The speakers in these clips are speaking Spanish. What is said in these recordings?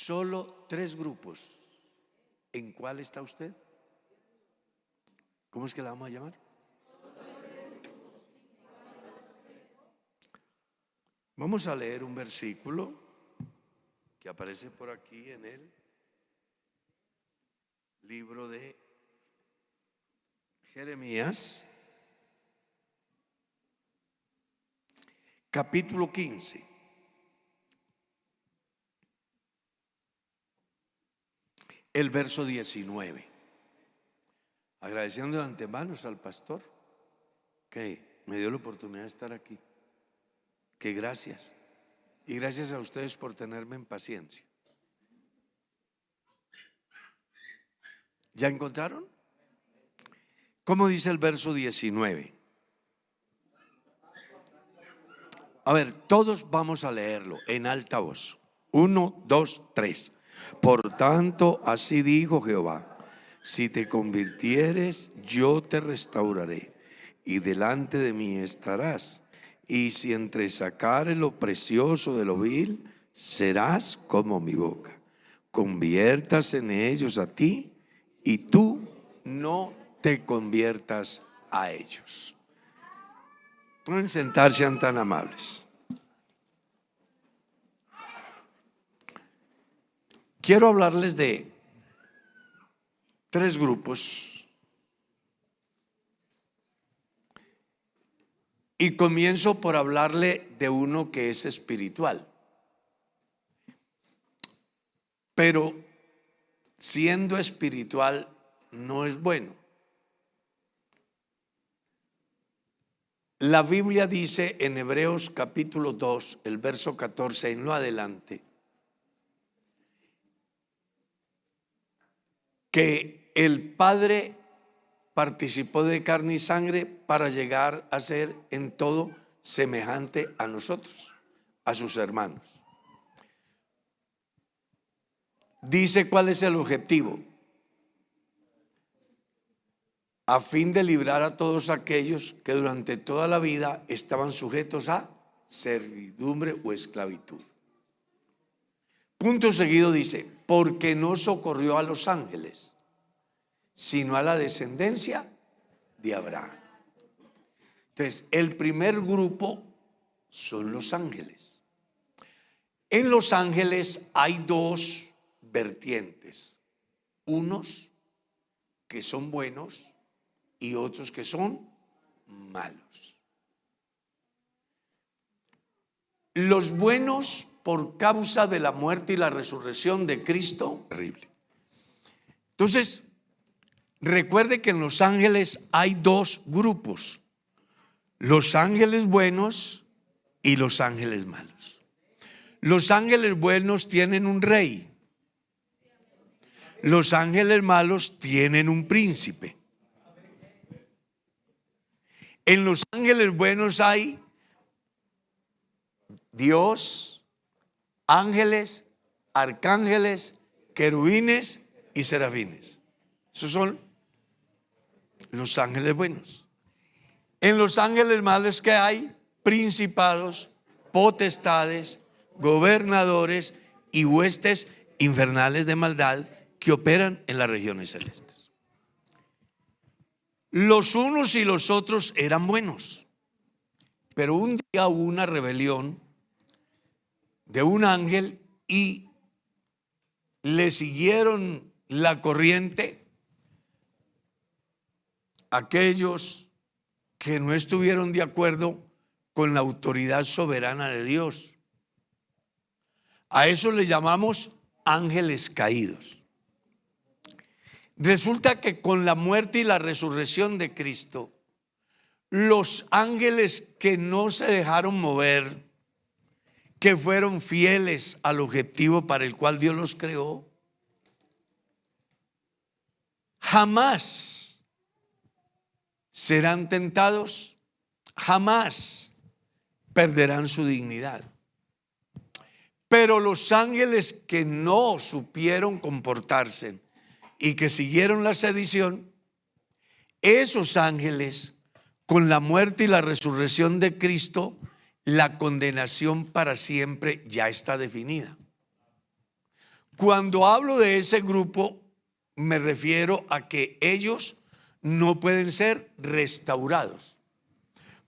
Solo 3 grupos. ¿En cuál está usted? ¿Cómo es que la vamos a llamar? Vamos a leer un versículo que aparece por aquí en el libro de Jeremías, capítulo 15. El verso 19. Agradeciendo de antemano al pastor que me dio la oportunidad de estar aquí. Que gracias. Y gracias a ustedes por tenerme en paciencia. ¿Ya encontraron? ¿Cómo dice el verso 19? A ver, todos vamos a leerlo en alta voz. 1, 2, 3. Por tanto, así dijo Jehová: si te convirtieres, yo te restauraré, y delante de mí estarás. Y si entresacares lo precioso de lo vil, serás como mi boca. Conviertas en ellos a ti, y tú no te conviertas a ellos. Pueden sentarse, sean tan amables. Quiero hablarles de 3 grupos y comienzo por hablarle de uno que es espiritual. Pero siendo espiritual no es bueno. La Biblia dice en Hebreos capítulo 2, el verso 14 en lo adelante, que el Padre participó de carne y sangre para llegar a ser en todo semejante a nosotros, a sus hermanos. Dice cuál es el objetivo: a fin de librar a todos aquellos que durante toda la vida estaban sujetos a servidumbre o esclavitud. Punto seguido dice: porque no socorrió a los ángeles, sino a la descendencia de Abraham. Entonces, el primer grupo son los ángeles. En los ángeles hay 2 vertientes: unos que son buenos y otros que son malos. Los buenos, por causa de la muerte y la resurrección de Cristo, terrible. Entonces, recuerde que en los ángeles hay 2 grupos: los ángeles buenos y los ángeles malos. Los ángeles buenos tienen un rey. Los ángeles malos tienen un príncipe. En los ángeles buenos hay Dios, ángeles, arcángeles, querubines y serafines. Esos son los ángeles buenos. En los ángeles malos, que hay principados, potestades, gobernadores y huestes infernales de maldad que operan en las regiones celestes. Los unos y los otros eran buenos, pero un día hubo una rebelión de un ángel y le siguieron la corriente aquellos que no estuvieron de acuerdo con la autoridad soberana de Dios. A eso le llamamos ángeles caídos. Resulta que con la muerte y la resurrección de Cristo, los ángeles que no se dejaron mover, que fueron fieles al objetivo para el cual Dios los creó, jamás serán tentados, jamás perderán su dignidad. Pero los ángeles que no supieron comportarse y que siguieron la sedición, esos ángeles, con la muerte y la resurrección de Cristo, la condenación para siempre ya está definida. Cuando hablo de ese grupo, me refiero a que ellos no pueden ser restaurados.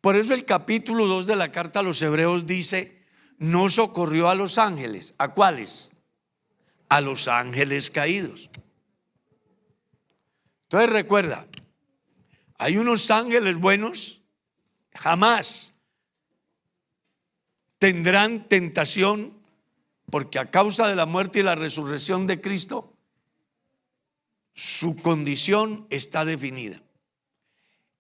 Por eso el capítulo 2 de la carta a los Hebreos dice: no socorrió a los ángeles. ¿A cuáles? A los ángeles caídos. Entonces recuerda, hay unos ángeles buenos, jamás tendrán tentación, porque a causa de la muerte y la resurrección de Cristo, su condición está definida.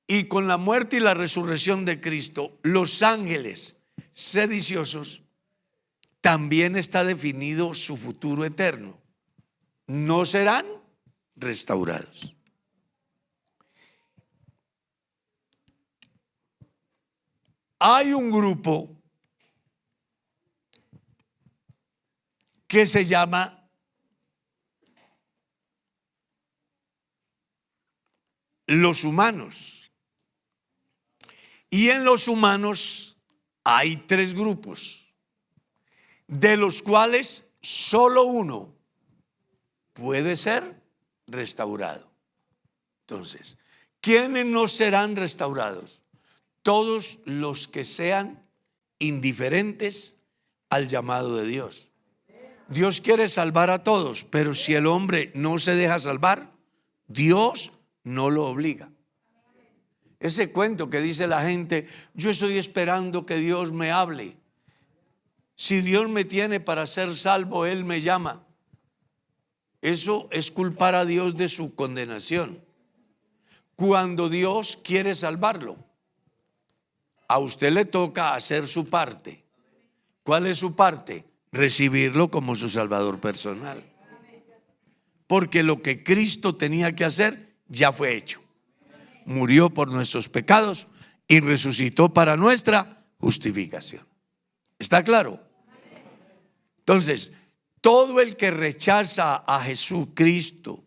Y con la muerte y la resurrección de Cristo, los ángeles sediciosos, también está definido su futuro eterno. No serán restaurados. Hay un grupo que se llama los humanos. Y en los humanos hay tres grupos, de los cuales solo uno puede ser restaurado. Entonces, ¿quiénes no serán restaurados? Todos los que sean indiferentes al llamado de Dios. Dios quiere salvar a todos, pero si el hombre no se deja salvar, Dios no lo obliga. Ese cuento que dice la gente: yo estoy esperando que Dios me hable. Si Dios me tiene para ser salvo, Él me llama. Eso es culpar a Dios de su condenación. Cuando Dios quiere salvarlo, a usted le toca hacer su parte. ¿Cuál es su parte? Recibirlo como su Salvador personal. Porque lo que Cristo tenía que hacer ya fue hecho. Murió por nuestros pecados y resucitó para nuestra justificación. ¿Está claro? Entonces, todo el que rechaza a Jesucristo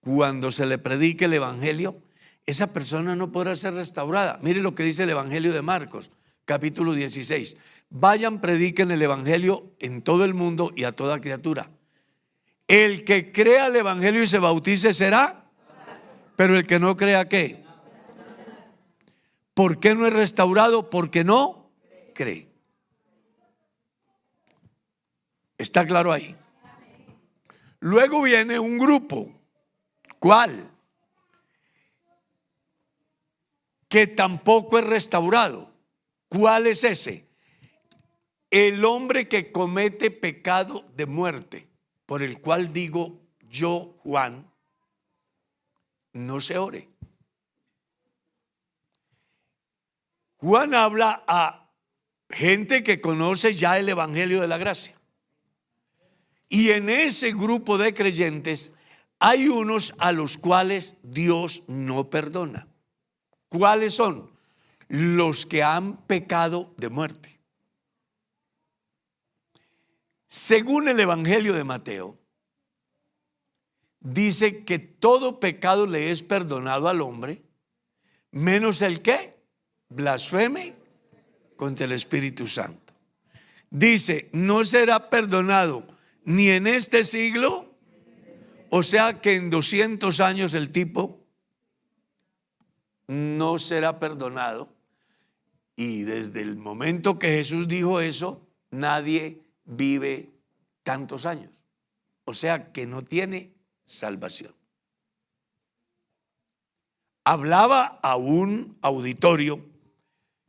cuando se le predique el evangelio, esa persona no podrá ser restaurada. Mire lo que dice el evangelio de Marcos, capítulo 16. Vayan, prediquen el evangelio en todo el mundo y a toda criatura. El que crea el evangelio y se bautice será, pero el que no crea, ¿qué? ¿Por qué no es restaurado? Porque no cree. ¿Está claro ahí? Luego viene un grupo. ¿Cuál? Que tampoco es restaurado. ¿Cuál es ese? El hombre que comete pecado de muerte, por el cual digo yo, Juan, no se ore. Juan habla a gente que conoce ya el evangelio de la gracia. Y en ese grupo de creyentes hay unos a los cuales Dios no perdona. ¿Cuáles son? Los que han pecado de muerte. Según el evangelio de Mateo, dice que todo pecado le es perdonado al hombre, menos el que blasfeme contra el Espíritu Santo. Dice: no será perdonado ni en este siglo, o sea que en 200 años el tipo no será perdonado. Y desde el momento que Jesús dijo eso, nadie vive tantos años. O sea que no tiene salvación. Hablaba a un auditorio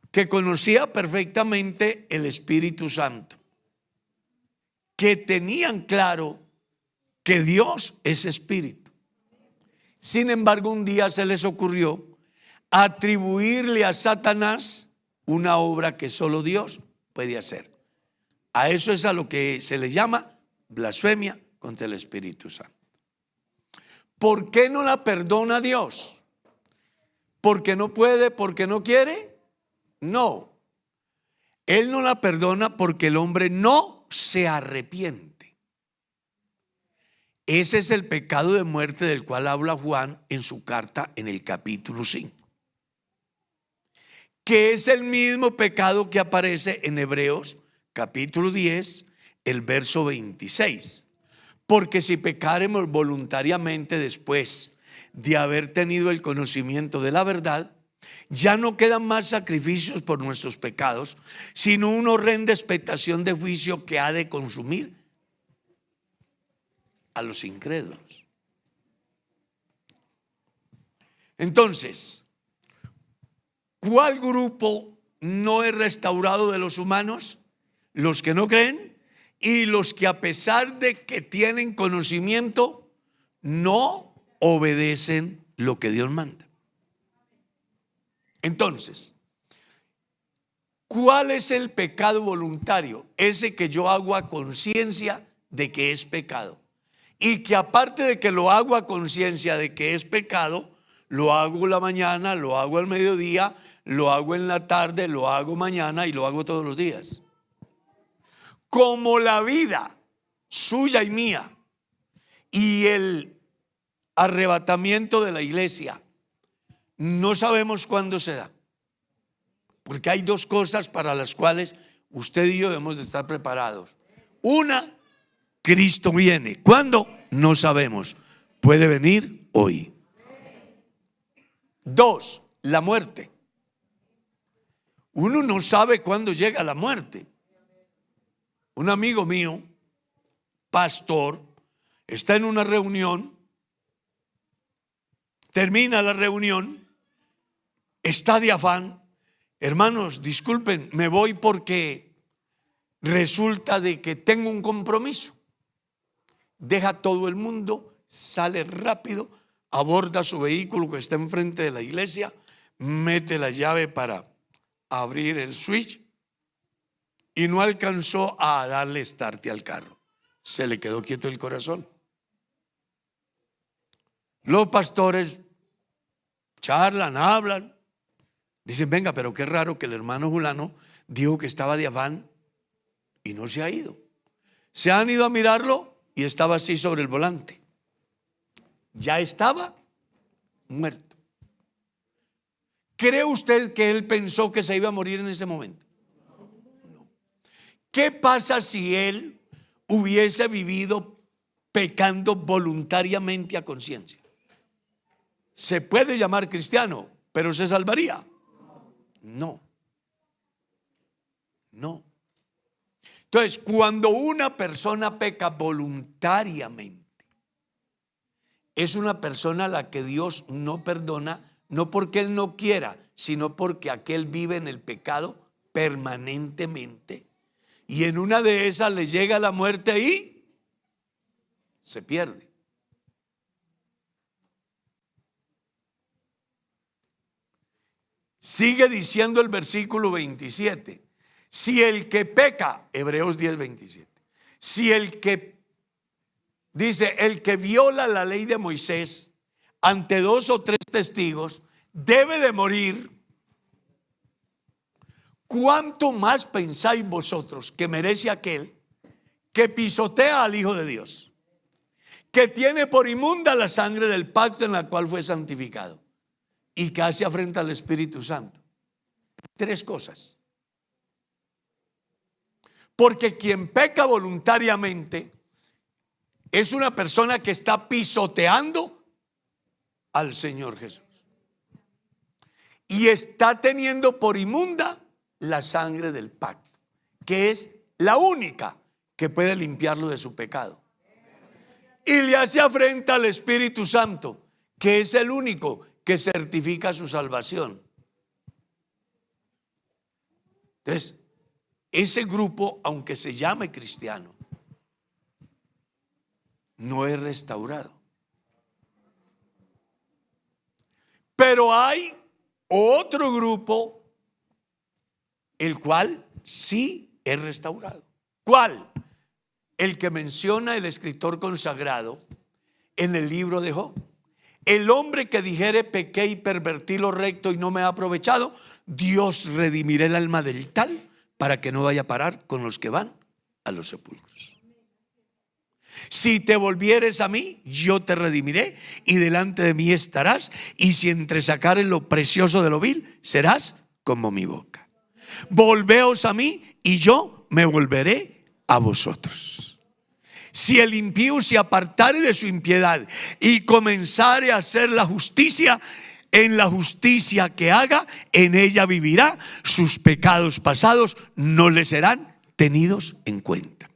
que conocía perfectamente el Espíritu Santo, que tenían claro que Dios es espíritu. Sin embargo, un día se les ocurrió atribuirle a Satanás una obra que solo Dios puede hacer. A eso es a lo que se le llama blasfemia contra el Espíritu Santo. ¿Por qué no la perdona Dios? ¿Porque no puede? ¿Porque no quiere? No. Él no la perdona porque el hombre no se arrepiente. Ese es el pecado de muerte del cual habla Juan en su carta en el capítulo 5. Que es el mismo pecado que aparece en Hebreos capítulo 10, el verso 26. Porque si pecáremos voluntariamente después de haber tenido el conocimiento de la verdad, ya no quedan más sacrificios por nuestros pecados, sino una horrenda expectación de juicio que ha de consumir a los incrédulos. Entonces, ¿cuál grupo no es restaurado de los humanos? Los que no creen y los que, a pesar de que tienen conocimiento, no obedecen lo que Dios manda. Entonces, ¿cuál es el pecado voluntario? Ese que yo hago a conciencia de que es pecado, y que aparte de que lo hago a conciencia de que es pecado, lo hago en la mañana, lo hago al mediodía, lo hago en la tarde, lo hago mañana y lo hago todos los días. Como la vida suya y mía y el arrebatamiento de la iglesia no sabemos cuándo se da, porque hay dos cosas para las cuales usted y yo debemos de estar preparados. Una, Cristo viene. ¿Cuándo? No sabemos. Puede venir hoy. Dos, la muerte. Uno no sabe cuándo llega la muerte. Un amigo mío, pastor, está en una reunión, termina la reunión, está de afán. Hermanos, disculpen, me voy porque resulta de que tengo un compromiso. Deja todo el mundo, sale rápido, aborda su vehículo que está enfrente de la iglesia, mete la llave para abrir el switch y no alcanzó a darle start al carro. Se le quedó quieto el corazón. Los pastores charlan, hablan, dicen: venga, pero qué raro que el hermano Julano dijo que estaba de afán y no se ha ido. Se han ido a mirarlo y estaba así sobre el volante. Ya estaba muerto. ¿Cree usted que él pensó que se iba a morir en ese momento? No. ¿Qué pasa si él hubiese vivido pecando voluntariamente a conciencia? ¿Se puede llamar cristiano, pero se salvaría? No. No. Entonces, cuando una persona peca voluntariamente, es una persona a la que Dios no perdona, no porque él no quiera, sino porque aquel vive en el pecado permanentemente, y en una de esas le llega la muerte y se pierde. Sigue diciendo el versículo 27. Si el que peca, Hebreos 10:27, si el que dice, el que viola la ley de Moisés ante 2 o 3 testigos debe de morir, ¿cuánto más pensáis vosotros que merece aquel que pisotea al Hijo de Dios, que tiene por inmunda la sangre del pacto en la cual fue santificado y que hace afrenta al Espíritu Santo? 3 cosas. Porque quien peca voluntariamente es una persona que está pisoteando al Señor Jesús y está teniendo por inmunda la sangre del pacto, que es la única que puede limpiarlo de su pecado, y le hace afrenta al Espíritu Santo, que es el único que certifica su salvación. Entonces, ese grupo, aunque se llame cristiano, no es restaurado. Pero hay otro grupo, el cual sí es restaurado. ¿Cuál? El que menciona el escritor consagrado en el libro de Job. El hombre que dijere: pequé y pervertí lo recto y no me ha aprovechado, Dios redimirá el alma del tal para que no vaya a parar con los que van a los sepulcros. Si te volvieres a mí, yo te redimiré y delante de mí estarás, y si entresacares lo precioso de lo vil, serás como mi boca. Volveos a mí y yo me volveré a vosotros. si el impío se apartare de su impiedad y comenzare a hacer la justicia, en la justicia que haga, en ella vivirá. Sus pecados pasados no le serán tenidos en cuenta.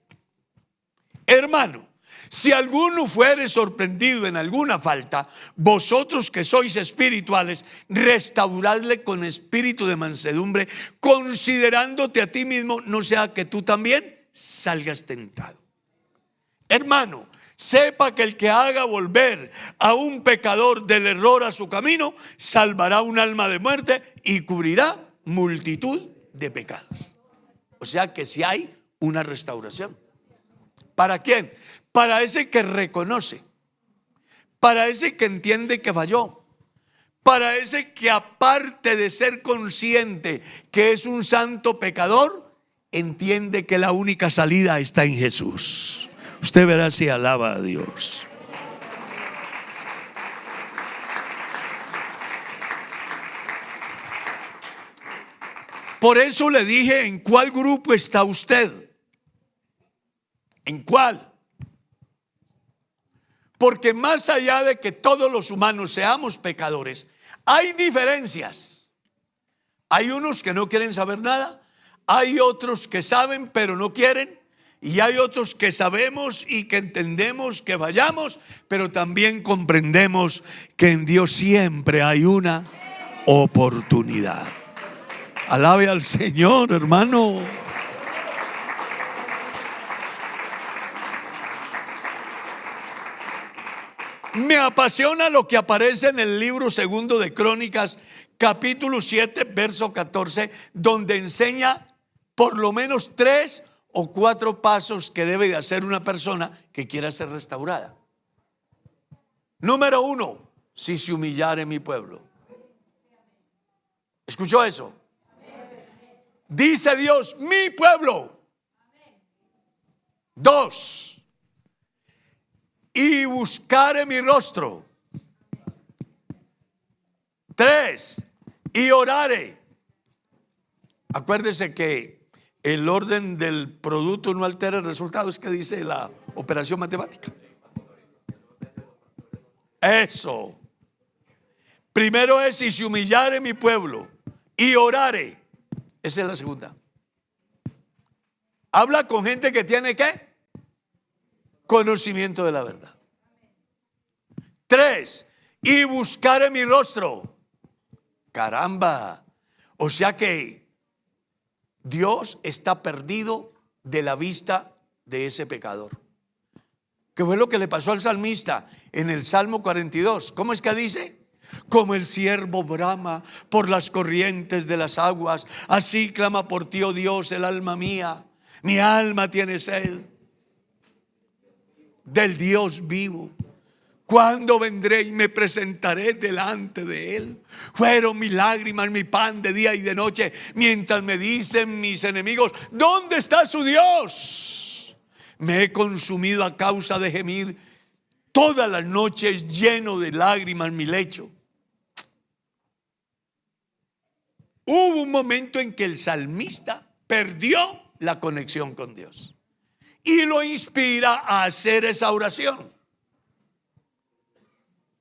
Hermano, si alguno fuere sorprendido en alguna falta, vosotros que sois espirituales, restauradle con espíritu de mansedumbre, considerándote a ti mismo, no sea que tú también salgas tentado. Hermano, sepa que el que haga volver a un pecador del error a su camino, salvará un alma de muerte y cubrirá multitud de pecados. O sea que si hay una restauración. ¿Para quién? Para ese que reconoce, para ese que entiende que falló, para ese que aparte de ser consciente que es un santo pecador, entiende que la única salida está en Jesús. Usted verá si alaba a Dios. Por eso le dije, ¿en cuál grupo está usted? ¿En cuál? Porque más allá de que todos los humanos seamos pecadores, hay diferencias. Hay unos que no quieren saber nada, hay otros que saben pero no quieren, y hay otros que sabemos y que entendemos que fallamos, pero también comprendemos que en Dios siempre hay una oportunidad. Alabe al Señor, hermano. Me apasiona lo que aparece en el libro segundo de Crónicas, capítulo 7, verso 14, donde enseña por lo menos 3 o 4 pasos que debe de hacer una persona que quiera ser restaurada. Número 1, si se humillare mi pueblo. ¿Escuchó eso? Dice Dios, mi pueblo. 2, y buscare mi rostro. 3, y orare. Acuérdese que el orden del producto no altera el resultado, es que dice la operación matemática. Eso. Primero es si se humillare mi pueblo y orare. Esa es la segunda. Habla con gente que tiene ¿qué? Conocimiento de la verdad. 3, y buscaré mi rostro. Caramba. O sea que Dios está perdido de la vista de ese pecador. ¿Qué fue lo que le pasó al salmista en el Salmo 42? ¿Cómo es que dice? Como el ciervo brama por las corrientes de las aguas, así clama por ti, oh Dios, el alma mía. Mi alma tiene sed del Dios vivo. ¿Cuándo vendré y me presentaré delante de Él? Fueron mis lágrimas, mi pan de día y de noche, mientras me dicen mis enemigos, ¿dónde está su Dios? Me he consumido a causa de gemir, todas las noches lleno de lágrimas mi lecho. Hubo un momento en que el salmista perdió la conexión con Dios y lo inspira a hacer esa oración.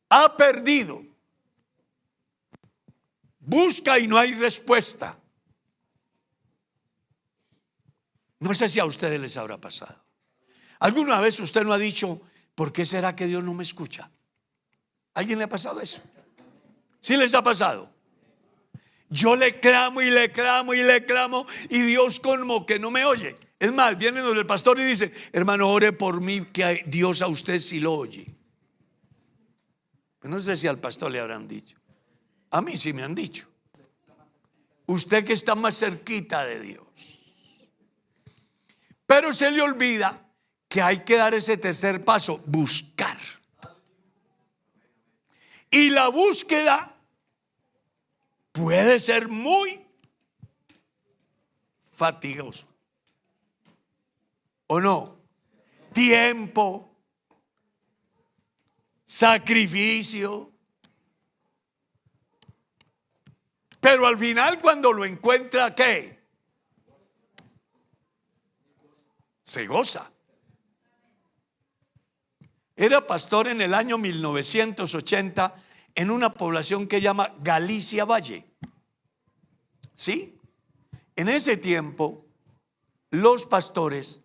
Ha perdido, busca y no hay respuesta. No sé si a ustedes les habrá pasado. ¿Alguna vez usted no ha dicho, ¿por qué será que Dios no me escucha? ¿Alguien le ha pasado eso? ¿Sí les ha pasado? Yo le clamo y le clamo y le clamo y Dios como que no me oye. Es más, viene donde el pastor y dice, hermano, ore por mí, que Dios a usted sí lo oye. No sé si al pastor le habrán dicho. A mí sí me han dicho. Usted que está más cerquita de Dios. Pero se le olvida que hay que dar ese tercer paso, buscar. Y la búsqueda puede ser muy fatigoso. ¿O no? Tiempo, sacrificio. Pero al final, cuando lo encuentra, ¿qué? Se goza. Era pastor en el año 1980 en una población que llama Galicia Valle. ¿Sí? En ese tiempo, los pastores,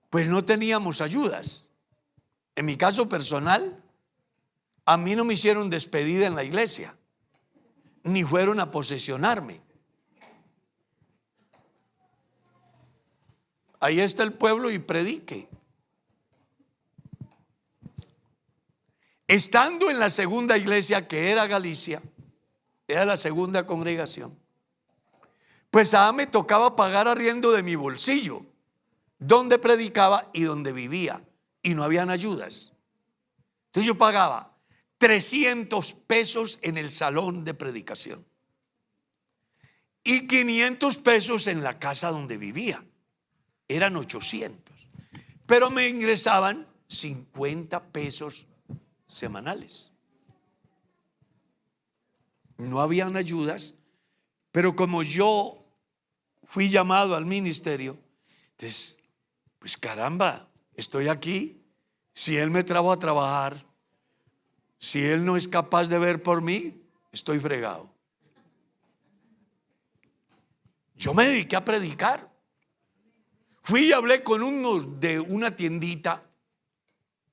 pues no teníamos ayudas. En mi caso personal, a mí no me hicieron despedida en la iglesia, ni fueron a posesionarme. Ahí está el pueblo y predique. Estando en la segunda iglesia, que era Galicia, era la segunda congregación, pues a me tocaba pagar arriendo de mi bolsillo, donde predicaba y donde vivía, y no habían ayudas. Entonces yo pagaba 300 pesos en el salón de predicación y 500 pesos en la casa donde vivía. Eran 800, pero me ingresaban 50 pesos semanales. No habían ayudas, pero como yo fui llamado al ministerio, entonces, pues caramba, estoy aquí. Si Él me trajo a trabajar, si Él no es capaz de ver por mí, estoy fregado. Yo me dediqué a predicar. Fui y hablé con uno de una tiendita,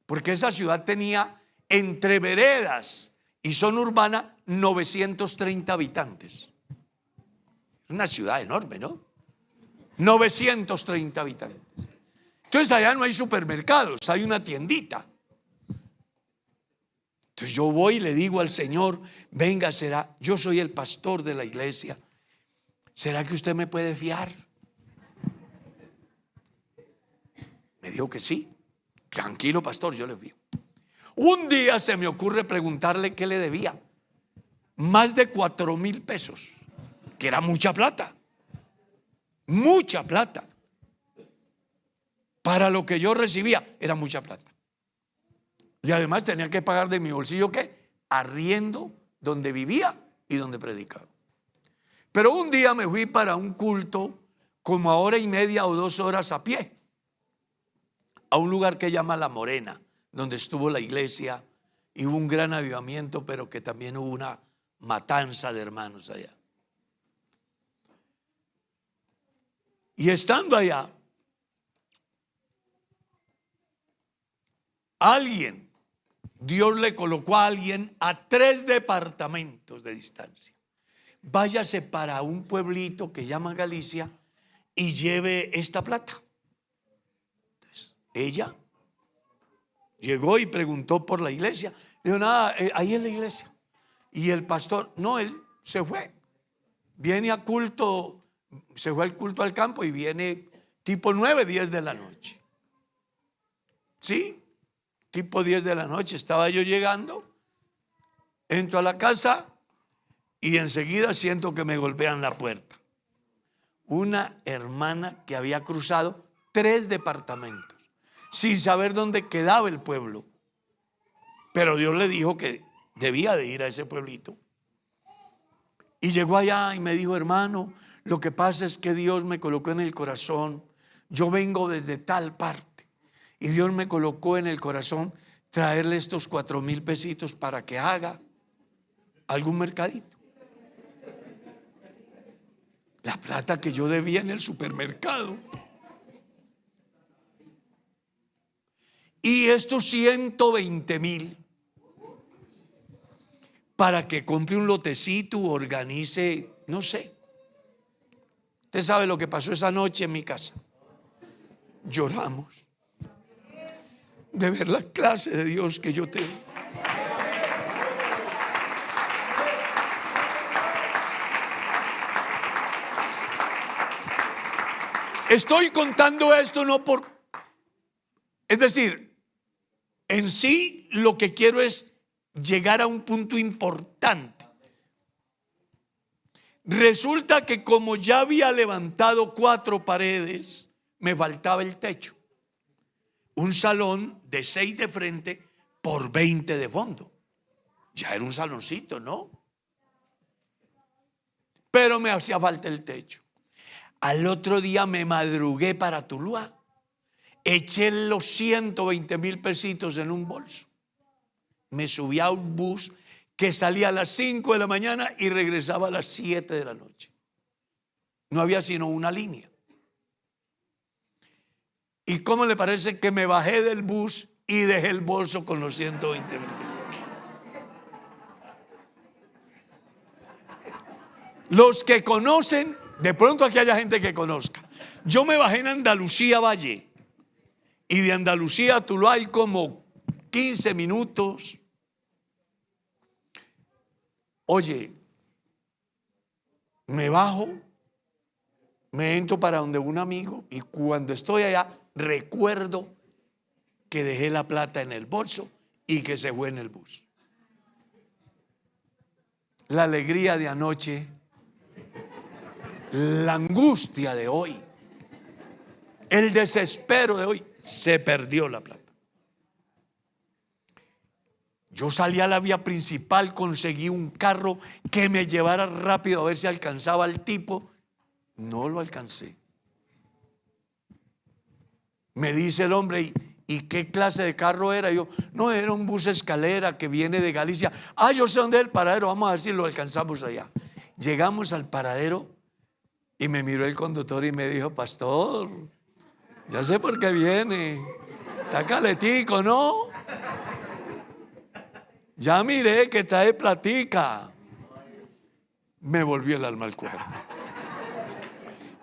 porque esa ciudad tenía entre veredas y zona urbana 930 habitantes. Una ciudad enorme, ¿no? 930 habitantes. Entonces allá no hay supermercados, hay una tiendita. Entonces yo voy y le digo al Señor: venga, yo soy el pastor de la iglesia, ¿será que usted me puede fiar? Me dijo que sí. Tranquilo, pastor, yo le fío. Un día se me ocurre preguntarle qué le debía. Más de 4,000 pesos, que era mucha plata. Mucha plata. Para lo que yo recibía, era mucha plata. Y además tenía que pagar de mi bolsillo, ¿qué? Arriendo donde vivía y donde predicaba. Pero un día me fui para un culto, como a 1:30 o 2 horas a pie, a un lugar que llama La Morena, donde estuvo la iglesia y hubo un gran avivamiento, pero que también hubo una matanza de hermanos allá. Y estando allá, Dios le colocó a alguien a 3 departamentos de distancia. Váyase para un pueblito que llama Galicia y lleve esta plata. Entonces, ella llegó y preguntó por la iglesia. Dijo: nada, ahí en la iglesia. Y el pastor, no, él se fue. Viene a culto, se fue al culto al campo y viene tipo 9, 10 de la noche. Sí, tipo 10 de la noche estaba yo llegando, entro a la casa y enseguida siento que me golpean la puerta. Una hermana que había cruzado 3 departamentos sin saber dónde quedaba el pueblo, pero Dios le dijo que debía de ir a ese pueblito. Y llegó allá y me dijo: hermano, lo que pasa es que Dios me colocó en el corazón, yo vengo desde tal parte, y Dios me colocó en el corazón traerle estos 4,000 pesitos para que haga algún mercadito. La plata que yo debía en el supermercado. Y estos 120,000 para que compre un lotecito, organice, no sé. Usted sabe lo que pasó esa noche en mi casa. Lloramos de ver la clase de Dios que yo tengo. Estoy contando esto no por... Es decir, en sí lo que quiero es llegar a un punto importante. Resulta que como ya había levantado 4 paredes, me faltaba el techo. Un salón de 6 de frente por 20 de fondo. Ya era un saloncito, ¿no? Pero me hacía falta el techo. Al otro día me madrugué para Tuluá Eché los 120,000 pesitos en un bolso. Me subí a un bus que salía a las 5 de la mañana y regresaba a las 7 de la noche. No había sino una línea. ¿Y cómo le parece que me bajé del bus y dejé el bolso con los 120,000 pesos? Los que conocen, de pronto aquí haya gente que conozca. Yo me bajé en Andalucía Valle y de Andalucía a Tuluá hay como 15 minutos. Oye, me bajo, me entro para donde un amigo y cuando estoy allá recuerdo que dejé la plata en el bolso y que se fue en el bus. La alegría de anoche, la angustia de hoy, el desespero de hoy, se perdió la plata. Yo salí a la vía principal, conseguí un carro que me llevara rápido a ver si alcanzaba al tipo. No lo alcancé. Me dice el hombre, ¿y qué clase de carro era? Yo, no, era un bus escalera que viene de Galicia. Yo sé dónde es el paradero, vamos a ver si lo alcanzamos allá. Llegamos al paradero y me miró el conductor y me dijo, pastor, ya sé por qué viene. Está caletico, ¿no? Ya miré que trae platica. Me volvió el alma al cuerpo.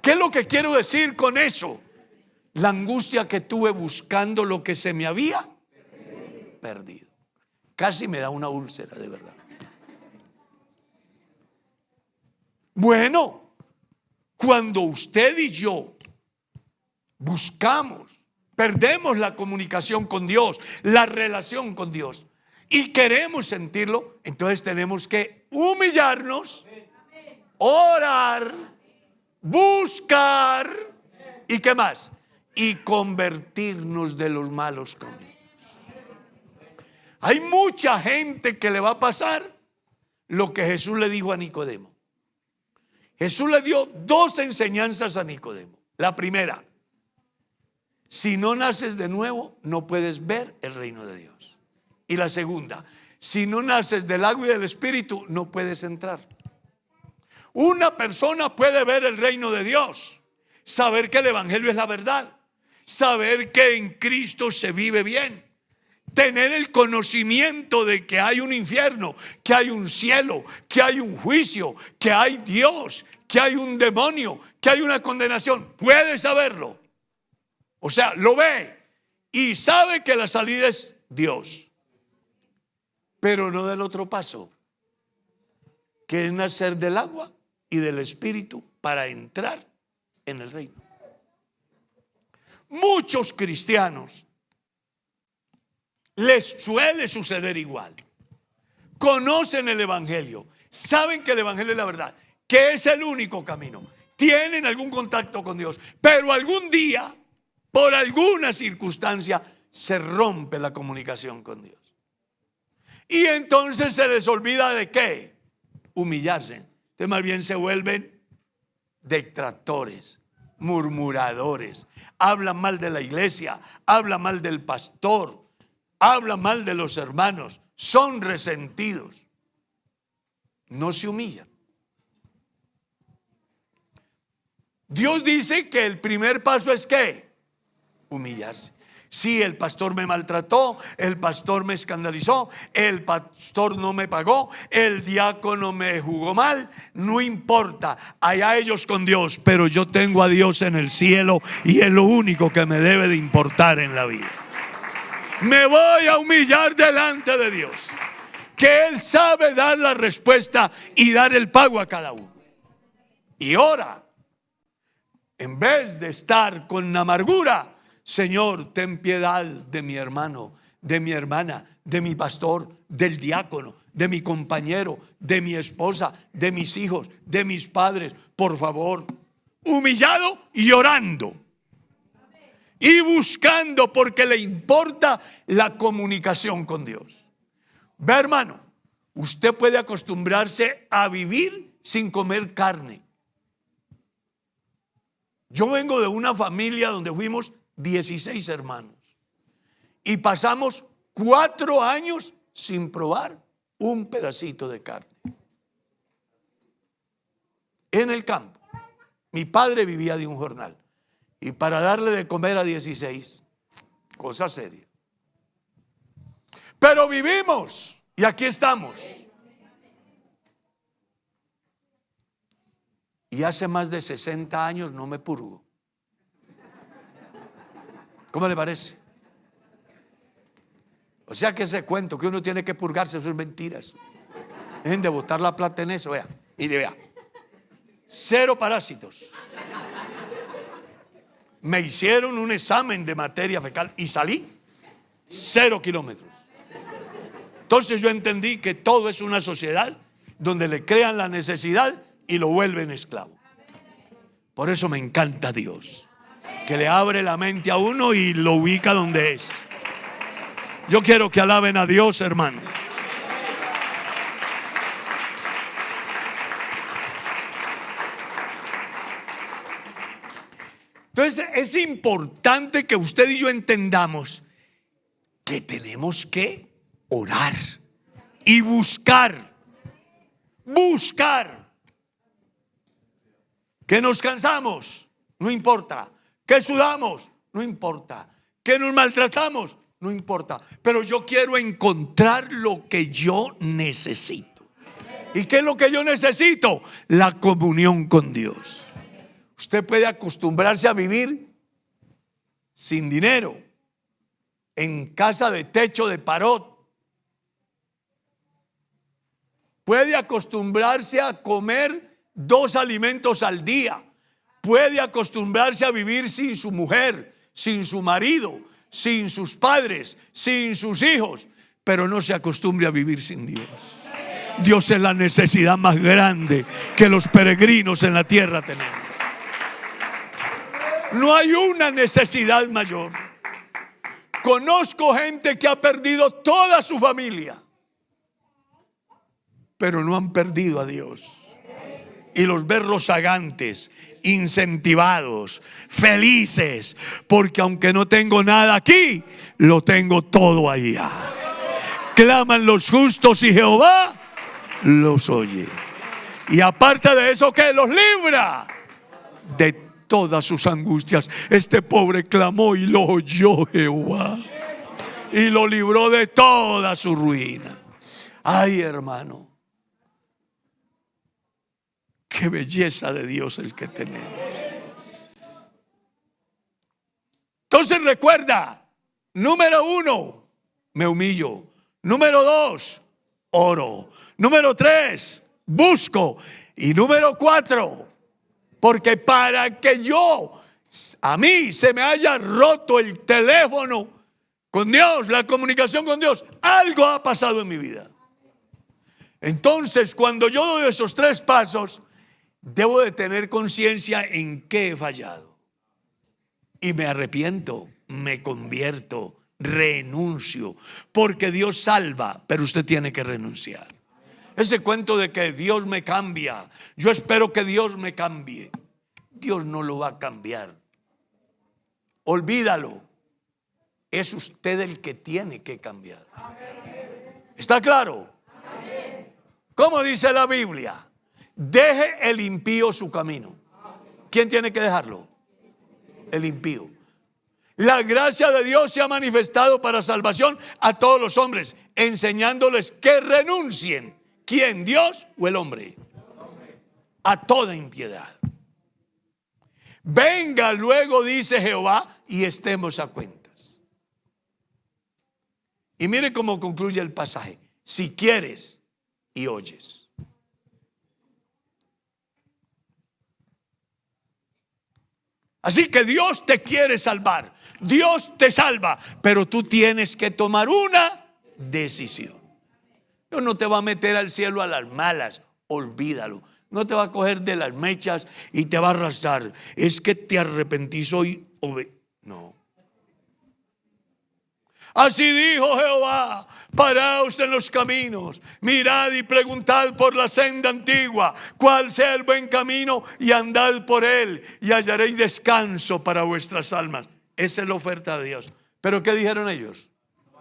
¿Qué es lo que quiero decir con eso? La angustia que tuve buscando lo que se me había perdido. Casi me da una úlcera, de verdad. Bueno, cuando usted y yo buscamos, perdemos la comunicación con Dios, la relación con Dios, y queremos sentirlo, entonces tenemos que humillarnos, orar, buscar, ¿y qué más? Y convertirnos de los malos caminos. Hay mucha gente que le va a pasar lo que Jesús le dijo a Nicodemo. Jesús le dio dos enseñanzas a Nicodemo. La primera, si no naces de nuevo, no puedes ver el reino de Dios. Y la segunda, si no naces del agua y del espíritu, no puedes entrar. Una persona puede ver el reino de Dios, saber que el evangelio es la verdad, saber que en Cristo se vive bien, tener el conocimiento de que hay un infierno, que hay un cielo, que hay un juicio, que hay Dios, que hay un demonio, que hay una condenación. Puede saberlo. O sea, lo ve y sabe que la salida es Dios. Pero no del otro paso, que es nacer del agua y del espíritu para entrar en el reino. Muchos cristianos les suele suceder igual. Conocen el evangelio, saben que el evangelio es la verdad, que es el único camino, tienen algún contacto con Dios, pero algún día, por alguna circunstancia, se rompe la comunicación con Dios. Y entonces se les olvida de qué, humillarse. Entonces más bien se vuelven detractores, murmuradores, hablan mal de la iglesia, hablan mal del pastor, hablan mal de los hermanos, son resentidos, no se humillan. Dios dice que el primer paso es ¿qué? Humillarse. Sí, el pastor me maltrató, el pastor me escandalizó, el pastor no me pagó, el diácono me jugó mal, no importa, allá ellos con Dios, pero yo tengo a Dios en el cielo y es lo único que me debe de importar en la vida. Me voy a humillar delante de Dios, que Él sabe dar la respuesta y dar el pago a cada uno. Y ora, en vez de estar con amargura, Señor, ten piedad de mi hermano, de mi hermana, de mi pastor, del diácono, de mi compañero, de mi esposa, de mis hijos, de mis padres. Por favor, humillado y orando. Y buscando porque le importa la comunicación con Dios. Ve, hermano, usted puede acostumbrarse a vivir sin comer carne. Yo vengo de una familia donde fuimos 16 hermanos. Y pasamos 4 años sin probar un pedacito de carne. En el campo. Mi padre vivía de un jornal. Y para darle de comer a 16, cosa seria. Pero vivimos y aquí estamos. Y hace más de 60 años no me purgo. ¿Cómo le parece? O sea que ese cuento que uno tiene que purgarse, eso es mentiras. Dejen de botar la plata en eso, vea. Mire, vea. 0 parásitos. Me hicieron un examen de materia fecal y salí 0 kilómetros. Entonces yo entendí que todo es una sociedad donde le crean la necesidad y lo vuelven esclavo. Por eso me encanta Dios, que le abre la mente a uno y lo ubica donde es. Yo quiero que alaben a Dios, hermano. Entonces es importante que usted y yo entendamos que tenemos que orar y buscar. Que nos cansamos, no importa. Que sudamos, no importa. Que nos maltratamos, no importa. Pero yo quiero encontrar lo que yo necesito. ¿Y qué es lo que yo necesito? La comunión con Dios. Usted puede acostumbrarse a vivir sin dinero, en casa de techo de parot. Puede acostumbrarse a comer 2 alimentos al día. Puede acostumbrarse a vivir sin su mujer, sin su marido, sin sus padres, sin sus hijos. Pero no se acostumbre a vivir sin Dios. Dios es la necesidad más grande que los peregrinos en la tierra tenemos. No hay una necesidad mayor. Conozco gente que ha perdido toda su familia, pero no han perdido a Dios. Y los ves rozagantes, incentivados, felices, porque aunque no tengo nada aquí, lo tengo todo allá. Claman los justos y Jehová los oye. Y aparte de eso, ¿qué? Los libra de todas sus angustias. Este pobre clamó y lo oyó Jehová y lo libró de toda su ruina. Ay, hermano, qué belleza de Dios el que tenemos. Entonces recuerda, número 1, me humillo. Número 2, oro. Número 3, busco. Y número 4, porque para que a mí se me haya roto el teléfono con Dios, la comunicación con Dios, algo ha pasado en mi vida. Entonces, cuando yo doy esos 3 pasos, debo de tener conciencia en qué he fallado. Y me arrepiento, me convierto, renuncio. Porque Dios salva, pero usted tiene que renunciar. Ese cuento de que Dios me cambia, yo espero que Dios me cambie. Dios no lo va a cambiar. Olvídalo. Es usted el que tiene que cambiar. ¿Está claro? ¿Cómo dice la Biblia? Deje el impío su camino. ¿Quién tiene que dejarlo? El impío. La gracia de Dios se ha manifestado para salvación a todos los hombres, enseñándoles que renuncien. ¿Quién? ¿Dios o el hombre? A toda impiedad. Venga luego, dice Jehová, y estemos a cuentas. Y mire cómo concluye el pasaje. Si quieres y oyes. Así que Dios te quiere salvar. Dios te salva, pero tú tienes que tomar una decisión. Dios no te va a meter al cielo a las malas, olvídalo. No te va a coger de las mechas y te va a arrastrar. Es que te arrepentís hoy. No. Así dijo Jehová: paraos en los caminos, mirad y preguntad por la senda antigua, cuál sea el buen camino, y andad por él, y hallaréis descanso para vuestras almas. Esa es la oferta de Dios. ¿Pero qué dijeron ellos?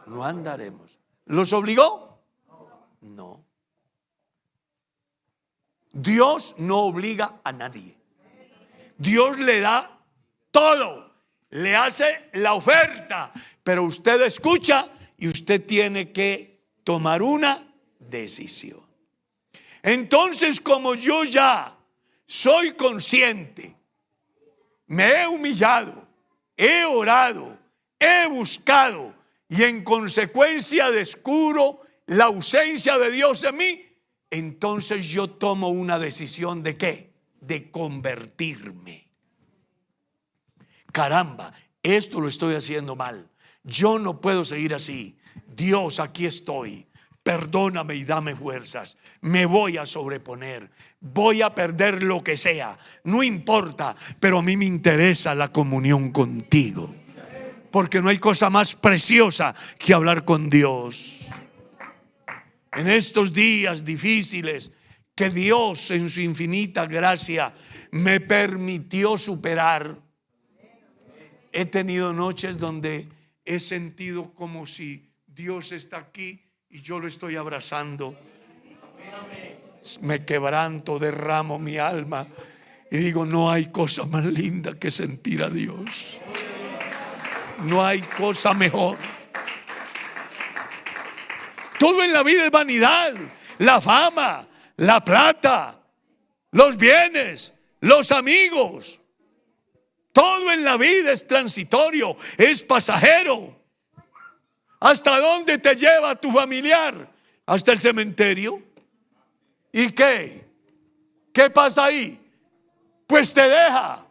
No andaremos. ¿Los obligó? No. Dios no obliga a nadie. Dios le da todo. Le hace la oferta. Pero usted escucha y usted tiene que tomar una decisión. Entonces, como yo ya soy consciente, me he humillado, he orado, he buscado y en consecuencia descubro la ausencia de Dios en mí, entonces yo tomo una decisión ¿de qué? De convertirme. Caramba, esto lo estoy haciendo mal. Yo no puedo seguir así. Dios, aquí estoy. Perdóname y dame fuerzas. Me voy a sobreponer. Voy a perder lo que sea. No importa, pero a mí me interesa la comunión contigo. Porque no hay cosa más preciosa que hablar con Dios. En estos días difíciles que Dios en su infinita gracia me permitió superar, he tenido noches donde he sentido como si Dios está aquí y yo lo estoy abrazando. Me quebranto, derramo mi alma y digo, no hay cosa más linda que sentir a Dios. No hay cosa mejor. Todo en la vida es vanidad. La fama, la plata, los bienes, los amigos. Todo en la vida es transitorio, es pasajero. ¿Hasta dónde te lleva tu familiar? ¿Hasta el cementerio? ¿Y qué? ¿Qué pasa ahí? Pues te deja.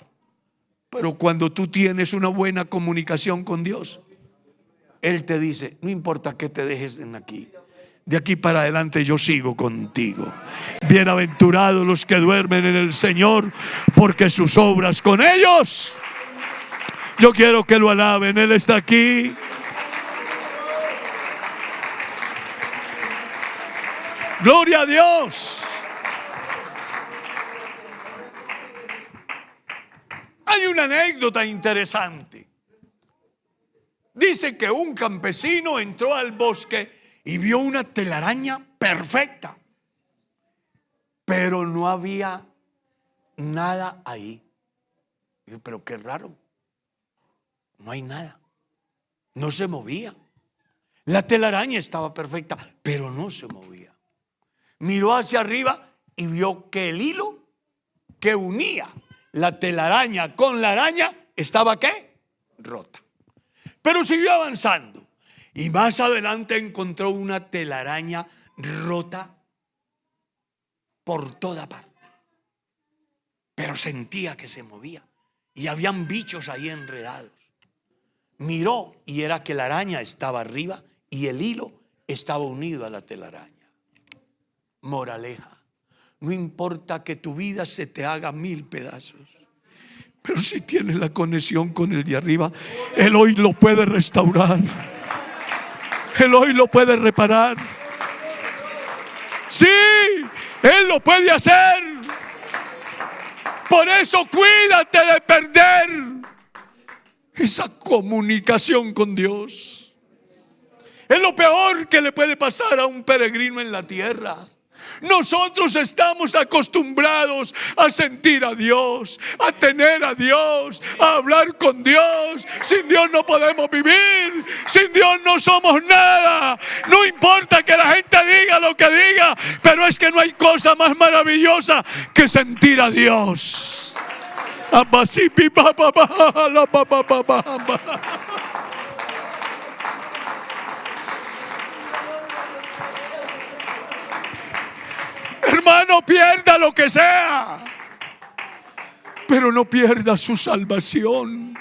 Pero cuando tú tienes una buena comunicación con Dios, Él te dice, no importa que te dejes aquí, de aquí para adelante yo sigo contigo. Bienaventurados los que duermen en el Señor, porque sus obras con ellos. Yo quiero que lo alaben, Él está aquí. Gloria a Dios. Hay una anécdota interesante. Dice que un campesino entró al bosque y vio una telaraña perfecta, pero no había nada ahí. Dijo, pero qué raro, no hay nada, no se movía. La telaraña estaba perfecta, pero no se movía. Miró hacia arriba y vio que el hilo que unía la telaraña con la araña estaba ¿qué? Rota. Pero siguió avanzando y más adelante encontró una telaraña rota por toda parte. Pero sentía que se movía y habían bichos ahí enredados. Miró y era que la araña estaba arriba y el hilo estaba unido a la telaraña. Moraleja: no importa que tu vida se te haga 1000 pedazos, pero si tienes la conexión con el de arriba, Él hoy lo puede restaurar. Él hoy lo puede reparar. Sí, Él lo puede hacer. Por eso cuídate de perder esa comunicación con Dios. Es lo peor que le puede pasar a un peregrino en la tierra. Nosotros estamos acostumbrados a sentir a Dios, a tener a Dios, a hablar con Dios. Sin Dios no podemos vivir, sin Dios no somos nada. No importa que la gente diga lo que diga, pero es que no hay cosa más maravillosa que sentir a Dios. Hermano, pierda lo que sea, pero no pierda su salvación.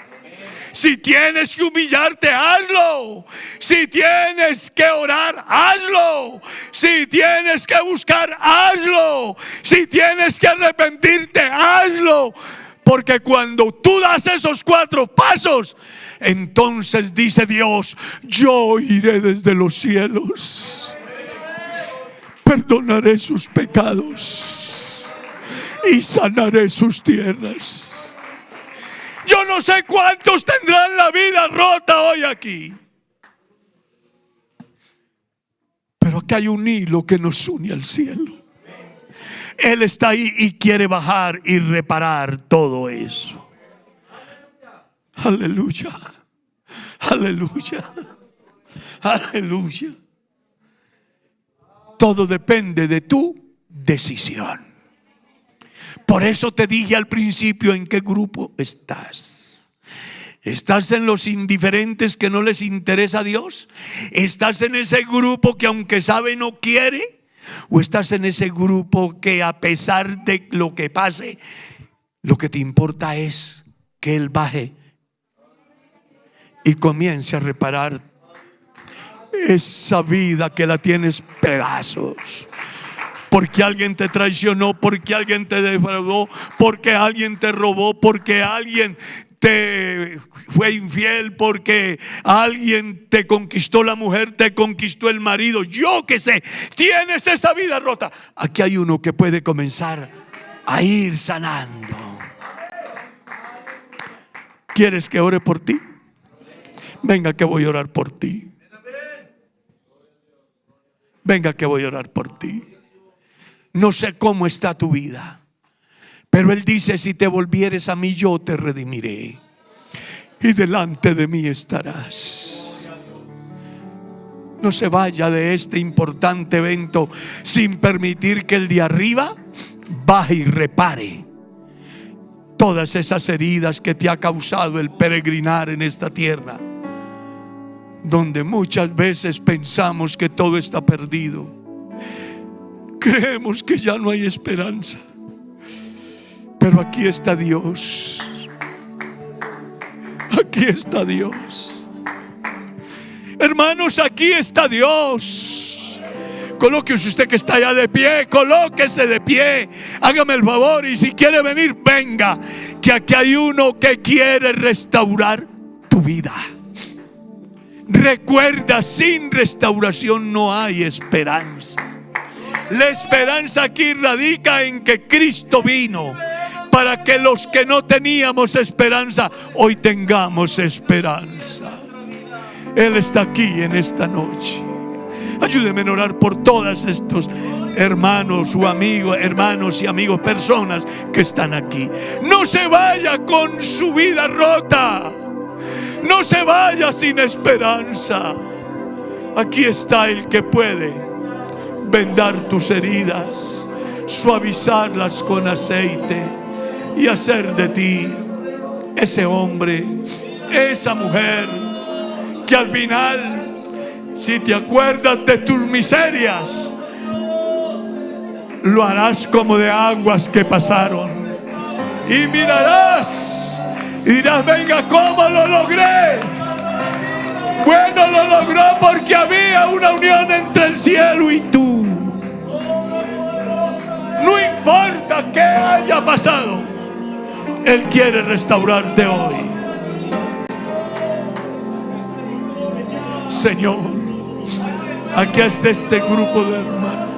Si tienes que humillarte, hazlo. Si tienes que orar, hazlo. Si tienes que buscar, hazlo. Si tienes que arrepentirte, hazlo. Porque cuando tú das esos 4 pasos, entonces dice Dios, yo iré desde los cielos, perdonaré sus pecados y sanaré sus tierras. Yo no sé cuántos tendrán la vida rota hoy aquí. Pero aquí hay un hilo que nos une al cielo. Él está ahí y quiere bajar y reparar todo eso. Aleluya. Aleluya. Aleluya. Todo depende de tu decisión. Por eso te dije al principio en qué grupo estás. ¿Estás en los indiferentes que no les interesa a Dios? ¿Estás en ese grupo que aunque sabe no quiere? ¿O estás en ese grupo que a pesar de lo que pase, lo que te importa es que Él baje y comience a reparar esa vida que la tienes pedazos? Porque alguien te traicionó, porque alguien te defraudó, porque alguien te robó, porque alguien te fue infiel, porque alguien te conquistó la mujer, te conquistó el marido, yo qué sé, tienes esa vida rota. Aquí hay uno que puede comenzar a ir sanando. ¿Quieres que ore por ti? Venga que voy a orar por ti. Venga que voy a orar por ti. No sé cómo está tu vida, pero Él dice: si te volvieres a mí, yo te redimiré y delante de mí estarás. No se vaya de este importante evento sin permitir que el de arriba baje y repare todas esas heridas que te ha causado el peregrinar en esta tierra, donde muchas veces pensamos que todo está perdido. Creemos que ya no hay esperanza, pero aquí está Dios. Aquí está Dios. Hermanos, aquí está Dios. Colóquese usted que está allá de pie, colóquese de pie. Hágame el favor, y si quiere venir, venga, que aquí hay uno que quiere restaurar tu vida. Recuerda, sin restauración no hay esperanza. La esperanza aquí radica en que Cristo vino para que los que no teníamos esperanza hoy tengamos esperanza. Él está aquí en esta noche. Ayúdeme a orar por todos estos hermanos o amigos, hermanos y amigos, personas que están aquí. No se vaya con su vida rota. No se vaya sin esperanza. Aquí está el que puede vendar tus heridas, suavizarlas con aceite y hacer de ti ese hombre, esa mujer que al final, si te acuerdas de tus miserias, lo harás como de aguas que pasaron, y mirarás y dirás: venga, ¿cómo lo logré? Bueno, lo logró porque había una unión entre el cielo y tú. No importa qué haya pasado, Él quiere restaurarte hoy. Señor, aquí está este grupo de hermanos.